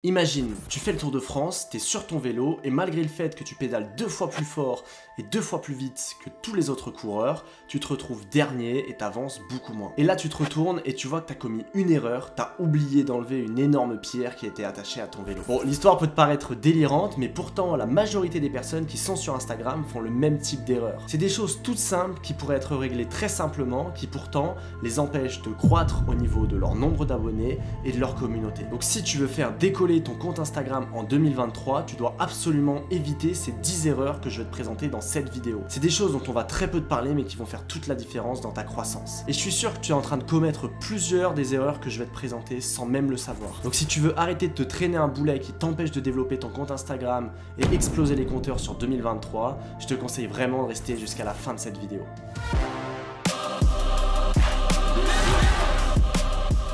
Imagine, tu fais le Tour de France, t'es sur ton vélo et malgré le fait que tu pédales 2 fois plus fort et 2 fois plus vite que tous les autres coureurs, tu te retrouves dernier et t'avances beaucoup moins. Et là tu te retournes et tu vois que t'as commis une erreur, t'as oublié d'enlever une énorme pierre qui était attachée à ton vélo. Bon, l'histoire peut te paraître délirante, mais pourtant la majorité des personnes qui sont sur Instagram font le même type d'erreur. C'est des choses toutes simples qui pourraient être réglées très simplement, qui pourtant les empêchent de croître au niveau de leur nombre d'abonnés et de leur communauté. Donc si tu veux faire décoller ton compte Instagram en 2023, tu dois absolument éviter ces 10 erreurs que je vais te présenter dans cette vidéo. C'est des choses dont on va très peu te parler mais qui vont faire toute la différence dans ta croissance. Et je suis sûr que tu es en train de commettre plusieurs des erreurs que je vais te présenter sans même le savoir. Donc si tu veux arrêter de te traîner un boulet qui t'empêche de développer ton compte Instagram et exploser les compteurs sur 2023, je te conseille vraiment de rester jusqu'à la fin de cette vidéo.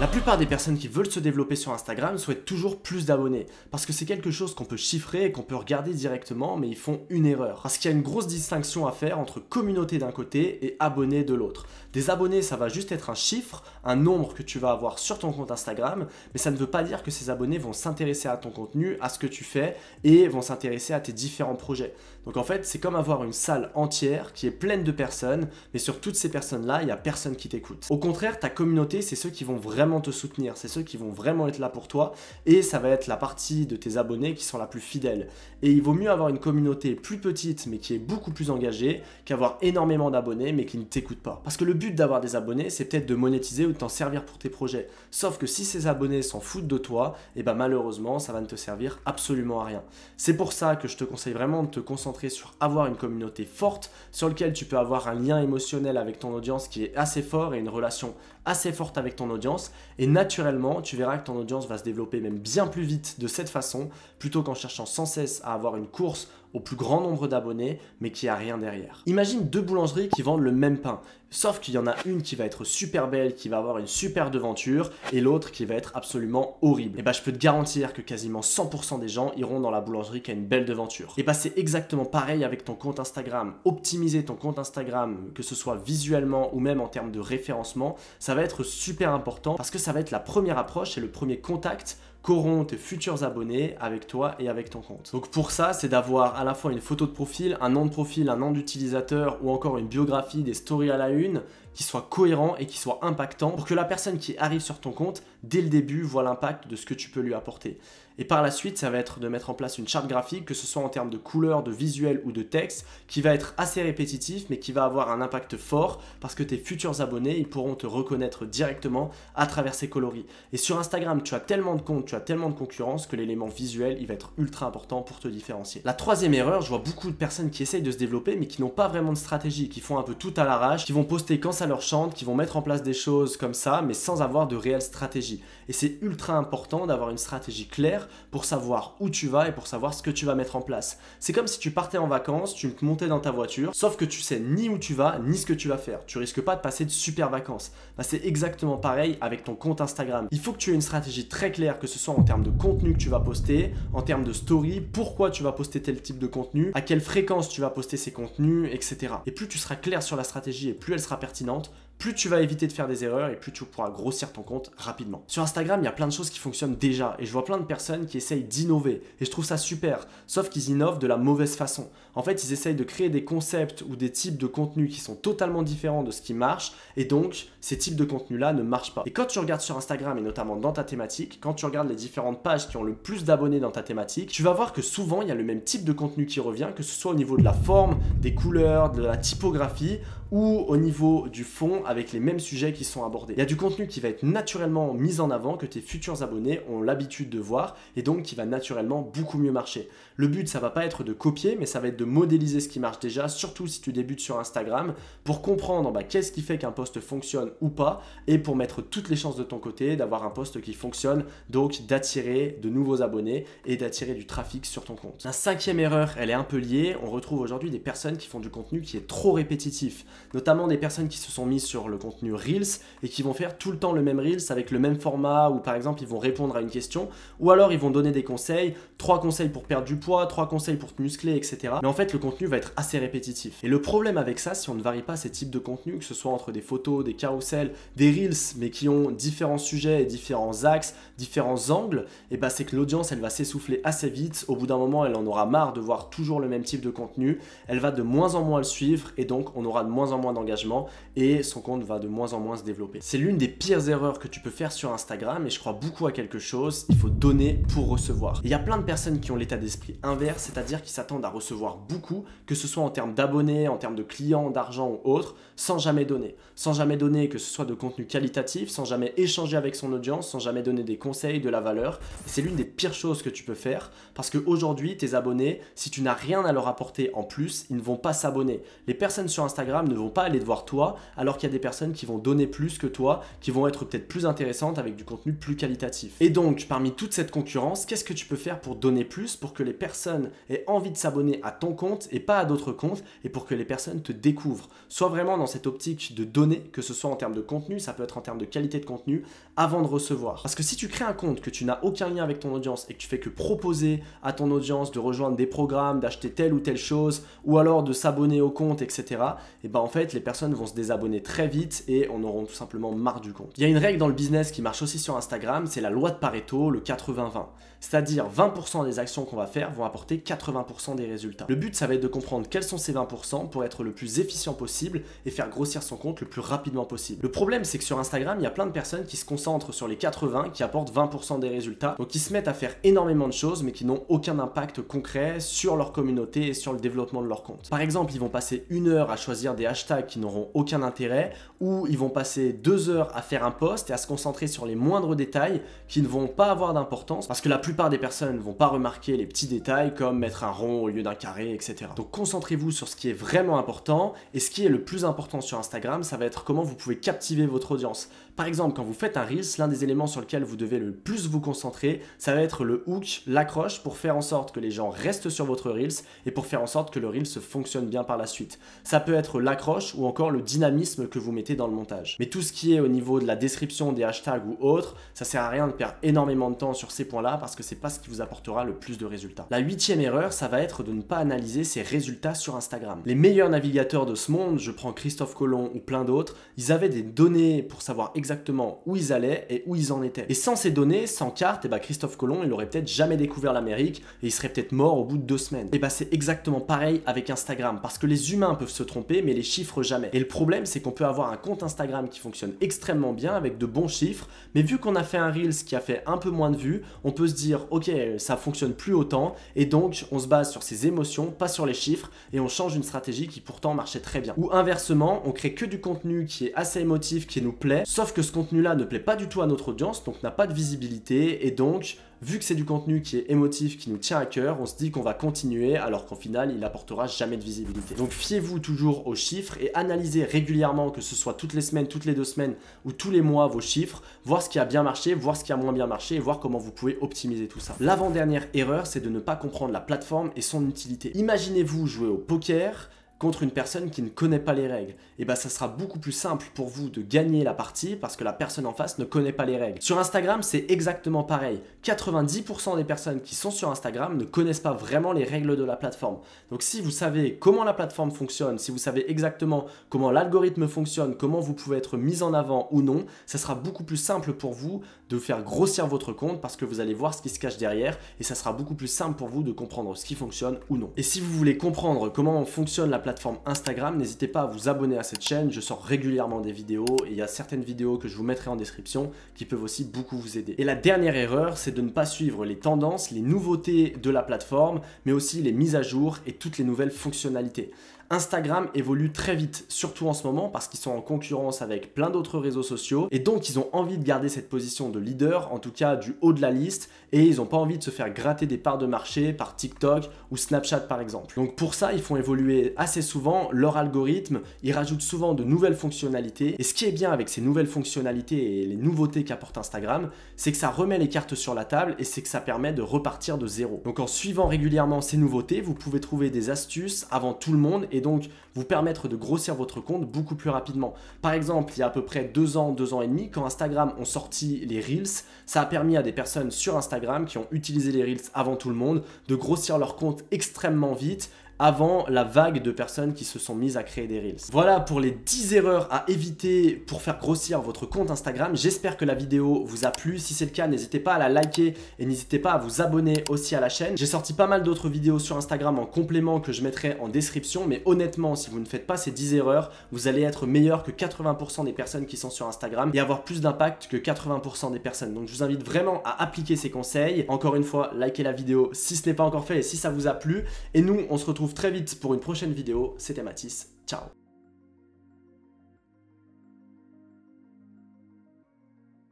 La plupart des personnes qui veulent se développer sur Instagram souhaitent toujours plus d'abonnés parce que c'est quelque chose qu'on peut chiffrer et qu'on peut regarder directement, mais ils font une erreur. Parce qu'il y a une grosse distinction à faire entre communauté d'un côté et abonnés de l'autre. Des abonnés, ça va juste être un chiffre, un nombre que tu vas avoir sur ton compte Instagram, mais ça ne veut pas dire que ces abonnés vont s'intéresser à ton contenu, à ce que tu fais et vont s'intéresser à tes différents projets. Donc en fait, c'est comme avoir une salle entière qui est pleine de personnes, mais sur toutes ces personnes-là, il n'y a personne qui t'écoute. Au contraire, ta communauté, c'est ceux qui vont vraiment te soutenir, c'est ceux qui vont vraiment être là pour toi et ça va être la partie de tes abonnés qui sont la plus fidèle. Et il vaut mieux avoir une communauté plus petite mais qui est beaucoup plus engagée qu'avoir énormément d'abonnés mais qui ne t'écoutent pas. Parce que le but d'avoir des abonnés, c'est peut-être de monétiser ou de t'en servir pour tes projets. Sauf que si ces abonnés s'en foutent de toi, et ben malheureusement, ça va ne te servir absolument à rien. C'est pour ça que je te conseille vraiment de te concentrer sur avoir une communauté forte sur laquelle tu peux avoir un lien émotionnel avec ton audience qui est assez fort et une relation assez forte avec ton audience et naturellement tu verras que ton audience va se développer même bien plus vite de cette façon plutôt qu'en cherchant sans cesse à avoir une course au plus grand nombre d'abonnés mais qui a rien derrière. Imagine deux boulangeries qui vendent le même pain, sauf qu'il y en a une qui va être super belle, qui va avoir une super devanture et l'autre qui va être absolument horrible. Et bah je peux te garantir que quasiment 100% des gens iront dans la boulangerie qui a une belle devanture. Et bah c'est exactement pareil avec ton compte Instagram. Optimiser ton compte Instagram, que ce soit visuellement ou même en termes de référencement, ça va être super important parce que ça va être la première approche et le premier contact qu'auront tes futurs abonnés avec toi et avec ton compte. Donc pour ça, c'est d'avoir à la fois une photo de profil, un nom de profil, un nom d'utilisateur ou encore une biographie, des stories à la une qui soient cohérents et qui soient impactants pour que la personne qui arrive sur ton compte, dès le début, voit l'impact de ce que tu peux lui apporter. Et par la suite, ça va être de mettre en place une charte graphique, que ce soit en termes de couleurs, de visuels ou de texte, qui va être assez répétitif, mais qui va avoir un impact fort parce que tes futurs abonnés, ils pourront te reconnaître directement à travers ces coloris. Et sur Instagram, tu as tellement de comptes, tu as tellement de concurrence que l'élément visuel, il va être ultra important pour te différencier. La troisième erreur, je vois beaucoup de personnes qui essayent de se développer, mais qui n'ont pas vraiment de stratégie, qui font un peu tout à l'arrache, qui vont poster quand ça leur chante, qui vont mettre en place des choses comme ça, mais sans avoir de réelle stratégie. Et c'est ultra important d'avoir une stratégie claire pour savoir où tu vas et pour savoir ce que tu vas mettre en place. C'est comme si tu partais en vacances, tu te montais dans ta voiture, sauf que tu sais ni où tu vas, ni ce que tu vas faire. Tu risques pas de passer de super vacances. Bah, c'est exactement pareil avec ton compte Instagram. Il faut que tu aies une stratégie très claire, que ce soit en termes de contenu que tu vas poster, en termes de story, pourquoi tu vas poster tel type de contenu, à quelle fréquence tu vas poster ces contenus, etc. Et plus tu seras clair sur la stratégie et plus elle sera pertinente, plus tu vas éviter de faire des erreurs et plus tu pourras grossir ton compte rapidement. Sur Instagram, il y a plein de choses qui fonctionnent déjà et je vois plein de personnes qui essayent d'innover et je trouve ça super, sauf qu'ils innovent de la mauvaise façon. En fait, ils essayent de créer des concepts ou des types de contenus qui sont totalement différents de ce qui marche et donc ces types de contenus-là ne marchent pas. Et quand tu regardes sur Instagram et notamment dans ta thématique, quand tu regardes les différentes pages qui ont le plus d'abonnés dans ta thématique, tu vas voir que souvent il y a le même type de contenu qui revient, que ce soit au niveau de la forme, des couleurs, de la typographie ou au niveau du fond avec les mêmes sujets qui sont abordés. Il y a du contenu qui va être naturellement mis en avant, que tes futurs abonnés ont l'habitude de voir et donc qui va naturellement beaucoup mieux marcher. Le but, ça va pas être de copier, mais ça va être de modéliser ce qui marche déjà, surtout si tu débutes sur Instagram, pour comprendre qu'est-ce qui fait qu'un post fonctionne ou pas et pour mettre toutes les chances de ton côté d'avoir un post qui fonctionne, donc d'attirer de nouveaux abonnés et d'attirer du trafic sur ton compte. La cinquième erreur, elle est un peu liée. On retrouve aujourd'hui des personnes qui font du contenu qui est trop répétitif, notamment des personnes qui se sont mises sur le contenu Reels et qui vont faire tout le temps le même Reels avec le même format où par exemple ils vont répondre à une question ou alors ils vont donner des conseils, 3 conseils pour perdre du poids, 3 conseils pour te muscler, etc. Mais en fait le contenu va être assez répétitif. Et le problème avec ça, si on ne varie pas ces types de contenus, que ce soit entre des photos, des carousels, des Reels, mais qui ont différents sujets et différents axes, différents angles, et bah c'est que l'audience elle va s'essouffler assez vite. Au bout d'un moment, elle en aura marre de voir toujours le même type de contenu, elle va de moins en moins le suivre et donc on aura de moins en moins d'engagement et son compte va de moins en moins se développer. C'est l'une des pires erreurs que tu peux faire sur Instagram et je crois beaucoup à quelque chose, il faut donner pour recevoir. Il y a plein de personnes qui ont l'état d'esprit inverse, c'est-à-dire qui s'attendent à recevoir beaucoup, que ce soit en termes d'abonnés, en termes de clients, d'argent ou autre, sans jamais donner. Sans jamais donner que ce soit de contenu qualitatif, sans jamais échanger avec son audience, sans jamais donner des conseils, de la valeur. C'est l'une des pires choses que tu peux faire parce qu'aujourd'hui, tes abonnés, si tu n'as rien à leur apporter en plus, ils ne vont pas s'abonner. Les personnes sur Instagram ne vont pas aller te voir toi alors qu'il y a des personnes qui vont donner plus que toi, qui vont être peut-être plus intéressantes avec du contenu plus qualitatif. Et donc, parmi toute cette concurrence, qu'est-ce que tu peux faire pour donner plus, pour que les personnes aient envie de s'abonner à ton compte et pas à d'autres comptes et pour que les personnes te découvrent? Sois vraiment dans cette optique de donner, que ce soit en termes de contenu, ça peut être en termes de qualité de contenu, avant de recevoir. Parce que si tu crées un compte, que tu n'as aucun lien avec ton audience et que tu fais que proposer à ton audience de rejoindre des programmes, d'acheter telle ou telle chose, ou alors de s'abonner au compte, etc., et ben en fait, les personnes vont se désabonner très vite et en auront tout simplement marre du compte. Il y a une règle dans le business qui marche aussi sur Instagram, c'est la loi de Pareto, le 80-20. C'est-à-dire 20% des actions qu'on va faire vont apporter 80% des résultats. Le but, ça va être de comprendre quels sont ces 20% pour être le plus efficient possible et faire grossir son compte le plus rapidement possible. Le problème, c'est que sur Instagram, il y a plein de personnes qui se concentrent sur les 80, qui apportent 20% des résultats, donc ils se mettent à faire énormément de choses, mais qui n'ont aucun impact concret sur leur communauté et sur le développement de leur compte. Par exemple, ils vont passer 1 heure à choisir des hashtags qui n'auront aucun intérêt, ou ils vont passer 2 heures à faire un post et à se concentrer sur les moindres détails qui ne vont pas avoir d'importance, parce que la plupart des personnes ne vont pas remarquer les petits détails comme mettre un rond au lieu d'un carré, etc. Donc concentrez-vous sur ce qui est vraiment important, et ce qui est le plus important sur Instagram, ça va être comment vous pouvez captiver votre audience. Par exemple, quand vous faites un Reels, l'un des éléments sur lequel vous devez le plus vous concentrer, ça va être le hook, l'accroche, pour faire en sorte que les gens restent sur votre Reels et pour faire en sorte que le Reels fonctionne bien par la suite. Ça peut être l'accroche ou encore le dynamisme que vous mettez dans le montage. Mais tout ce qui est au niveau de la description, des hashtags ou autres, ça sert à rien de perdre énormément de temps sur ces points-là parce que c'est pas ce qui vous apportera le plus de résultats. La 8e erreur, ça va être de ne pas analyser ses résultats sur Instagram. Les meilleurs navigateurs de ce monde, je prends Christophe Colomb ou plein d'autres, ils avaient des données pour savoir exactement où ils allaient et où ils en étaient. Et sans ces données, sans carte, et bah Christophe Colomb, il aurait peut-être jamais découvert l'Amérique et il serait peut-être mort au bout de 2 semaines. Et bah c'est exactement pareil avec Instagram, parce que les humains peuvent se tromper, mais les chiffres jamais. Et le problème, c'est qu'on peut avoir un compte Instagram qui fonctionne extrêmement bien avec de bons chiffres, mais vu qu'on a fait un Reels qui a fait un peu moins de vues, on peut se dire ok, ça fonctionne plus autant, et donc on se base sur ses émotions, pas sur les chiffres, et on change une stratégie qui pourtant marchait très bien. Ou inversement, on crée que du contenu qui est assez émotif, qui nous plaît, sauf que ce contenu-là ne plaît pas du tout à notre audience, donc n'a pas de visibilité, et donc vu que c'est du contenu qui est émotif, qui nous tient à cœur, on se dit qu'on va continuer alors qu'au final, il n'apportera jamais de visibilité. Donc fiez-vous toujours aux chiffres et analysez régulièrement, que ce soit toutes les semaines, toutes les 2 semaines ou tous les mois, vos chiffres, voir ce qui a bien marché, voir ce qui a moins bien marché et voir comment vous pouvez optimiser tout ça. L'avant-dernière erreur, c'est de ne pas comprendre la plateforme et son utilité. Imaginez-vous jouer au poker contre une personne qui ne connaît pas les règles. Et bah ça sera beaucoup plus simple pour vous de gagner la partie parce que la personne en face ne connaît pas les règles. Sur Instagram, c'est exactement pareil. 90% des personnes qui sont sur Instagram ne connaissent pas vraiment les règles de la plateforme. Donc si vous savez comment la plateforme fonctionne, si vous savez exactement comment l'algorithme fonctionne, comment vous pouvez être mis en avant ou non, ça sera beaucoup plus simple pour vous de faire grossir votre compte parce que vous allez voir ce qui se cache derrière et ça sera beaucoup plus simple pour vous de comprendre ce qui fonctionne ou non. Et si vous voulez comprendre comment fonctionne la plateforme Instagram, n'hésitez pas à vous abonner à cette chaîne, je sors régulièrement des vidéos et il y a certaines vidéos que je vous mettrai en description qui peuvent aussi beaucoup vous aider. Et la dernière erreur, c'est de ne pas suivre les tendances, les nouveautés de la plateforme, mais aussi les mises à jour et toutes les nouvelles fonctionnalités. Instagram évolue très vite, surtout en ce moment parce qu'ils sont en concurrence avec plein d'autres réseaux sociaux et donc ils ont envie de garder cette position de leader, en tout cas du haut de la liste, et ils n'ont pas envie de se faire gratter des parts de marché par TikTok ou Snapchat par exemple. Donc pour ça, ils font évoluer assez souvent leur algorithme, ils rajoutent souvent de nouvelles fonctionnalités et ce qui est bien avec ces nouvelles fonctionnalités et les nouveautés qu'apporte Instagram, c'est que ça remet les cartes sur la table et c'est que ça permet de repartir de zéro. Donc en suivant régulièrement ces nouveautés, vous pouvez trouver des astuces avant tout le monde et donc vous permettre de grossir votre compte beaucoup plus rapidement. Par exemple, il y a à peu près 2 ans, 2 ans et demi, quand Instagram ont sorti les Reels, ça a permis à des personnes sur Instagram qui ont utilisé les Reels avant tout le monde de grossir leur compte extrêmement vite, avant la vague de personnes qui se sont mises à créer des Reels. Voilà pour les 10 erreurs à éviter pour faire grossir votre compte Instagram. J'espère que la vidéo vous a plu. Si c'est le cas, n'hésitez pas à la liker et n'hésitez pas à vous abonner aussi à la chaîne. J'ai sorti pas mal d'autres vidéos sur Instagram en complément que je mettrai en description, mais honnêtement, si vous ne faites pas ces 10 erreurs, vous allez être meilleur que 80% des personnes qui sont sur Instagram et avoir plus d'impact que 80% des personnes. Donc je vous invite vraiment à appliquer ces conseils. Encore une fois, likez la vidéo si ce n'est pas encore fait et si ça vous a plu. Et nous, on se retrouve très vite pour une prochaine vidéo. C'était Mathis. Ciao.